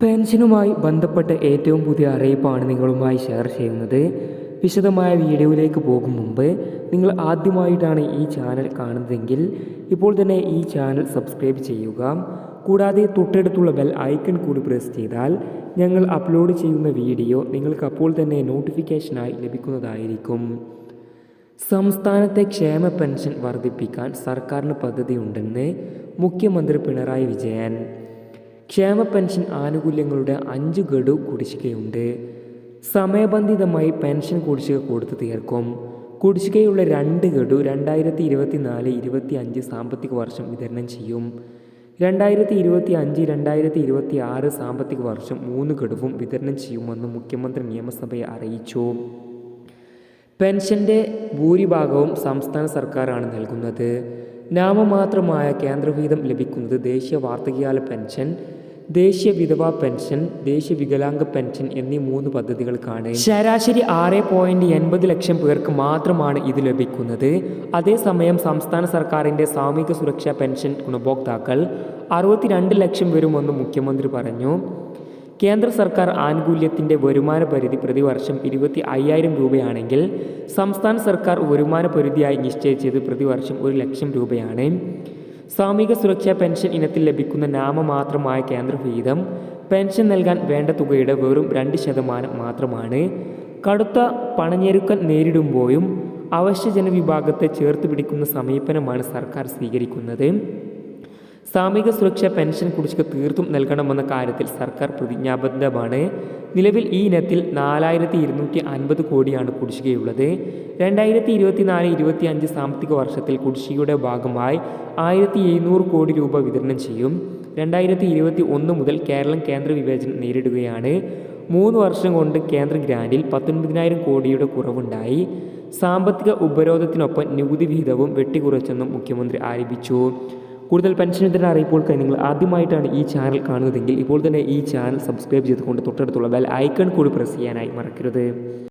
പെൻഷനുമായി ബന്ധപ്പെട്ട ഏറ്റവും പുതിയ അറിയിപ്പാണ് നിങ്ങളുമായി ഷെയർ ചെയ്യുന്നത്. വിശദമായ വീഡിയോയിലേക്ക് പോകും മുമ്പ് നിങ്ങൾ ആദ്യമായിട്ടാണ് ഈ ചാനൽ കാണുന്നതെങ്കിൽ ഇപ്പോൾ തന്നെ ഈ ചാനൽ സബ്സ്ക്രൈബ് ചെയ്യുക. കൂടാതെ തൊട്ടടുത്തുള്ള ബെൽ ഐക്കൺ കൂടി പ്രസ് ചെയ്താൽ ഞങ്ങൾ അപ്ലോഡ് ചെയ്യുന്ന വീഡിയോ നിങ്ങൾക്ക് അപ്പോൾ തന്നെ നോട്ടിഫിക്കേഷനായി ലഭിക്കുന്നതായിരിക്കും. സംസ്ഥാനത്തെ ക്ഷേമ പെൻഷൻ വർദ്ധിപ്പിക്കാൻ സർക്കാരിന് പദ്ധതിയുണ്ടെന്ന് മുഖ്യമന്ത്രി പിണറായി വിജയൻ. ക്ഷേമ പെൻഷൻ ആനുകൂല്യങ്ങളുടെ 5 ഗഡു കുടിശ്ശികയുണ്ട്. സമയബന്ധിതമായി പെൻഷൻ കുടിശ്ശിക കൊടുത്തു തീർക്കും. കുടിശ്ശികയുള്ള 2 ഗഡു 2024-25 സാമ്പത്തിക വർഷം വിതരണം ചെയ്യും. 2025-2026 സാമ്പത്തിക വർഷം 3 ഗഡുവും വിതരണം ചെയ്യുമെന്ന് മുഖ്യമന്ത്രി നിയമസഭയെ അറിയിച്ചു. പെൻഷൻ്റെ ഭൂരിഭാഗവും സംസ്ഥാന സർക്കാരാണ് നൽകുന്നത്. നാമമാത്രമായ കേന്ദ്രവിഹിതം ലഭിക്കുന്നത് ദേശീയ വാർദ്ധക്യകാല പെൻഷൻ, ദേശീയ വിധവാ പെൻഷൻ, ദേശീയ വികലാംഗ പെൻഷൻ എന്നീ 3 പദ്ധതികൾക്കാണ്. ശരാശരി 6.80 ലക്ഷം പേർക്ക് മാത്രമാണ് ഇത് ലഭിക്കുന്നത്. അതേസമയം സംസ്ഥാന സർക്കാരിൻ്റെ സാമൂഹിക സുരക്ഷാ പെൻഷൻ ഗുണഭോക്താക്കൾ 62 ലക്ഷം വരുമെന്ന് മുഖ്യമന്ത്രി പറഞ്ഞു. കേന്ദ്ര സർക്കാർ ആനുകൂല്യത്തിൻ്റെ വരുമാന പരിധി പ്രതിവർഷം 25,000 രൂപയാണെങ്കിൽ സംസ്ഥാന സർക്കാർ വരുമാന പരിധിയായി നിശ്ചയിച്ചത് പ്രതിവർഷം 1 ലക്ഷം രൂപയാണ്. സാമൂഹിക സുരക്ഷാ പെൻഷൻ ഇനത്തിൽ ലഭിക്കുന്ന നാമമാത്രമായ കേന്ദ്രവിഹിതം പെൻഷൻ നൽകാൻ വേണ്ട തുകയുടെ വെറും 2% മാത്രമാണ്. കടുത്ത പണഞ്ഞെരുക്കൽ നേരിടുമ്പോഴും അവശ്യ ജനവിഭാഗത്തെ ചേർത്ത് പിടിക്കുന്ന സമീപനമാണ് സർക്കാർ സ്വീകരിക്കുന്നത്. സാമൂഹിക സുരക്ഷാ പെൻഷൻ കുടിശ്ശിക തീർത്തും നൽകണമെന്ന കാര്യത്തിൽ സർക്കാർ പ്രതിജ്ഞാബദ്ധമാണ്. നിലവിൽ ഈ ഇനത്തിൽ 4,250 കോടിയാണ് കുടിശ്ശികയുള്ളത്. 2024-25 സാമ്പത്തിക വർഷത്തിൽ കുടിശ്ശികയുടെ ഭാഗമായി 1,700 കോടി രൂപ വിതരണം ചെയ്യും. 2021 മുതൽ കേരളം കേന്ദ്ര വിവേചനം നേരിടുകയാണ്. 3 വർഷം കൊണ്ട് കേന്ദ്ര ഗ്രാൻഡിൽ 19,000 കോടിയുടെ കുറവുണ്ടായി. സാമ്പത്തിക ഉപരോധത്തിനൊപ്പം നികുതി വിഹിതവും വെട്ടിക്കുറച്ചെന്നും മുഖ്യമന്ത്രി ആരോപിച്ചു. കൂടുതൽ പെൻഷൻ വിതരണ അറിയിപ്പുകൾക്കായി നിങ്ങൾ ആദ്യമായിട്ടാണ് ഈ ചാനൽ കാണുന്നതെങ്കിൽ ഇപ്പോൾ തന്നെ ഈ ചാനൽ സബ്സ്ക്രൈബ് ചെയ്തുകൊണ്ട് തൊട്ടടുത്തുള്ള ബെൽ ഐക്കൺ കൂടി പ്രസ് ചെയ്യാനായി മറക്കരുത്.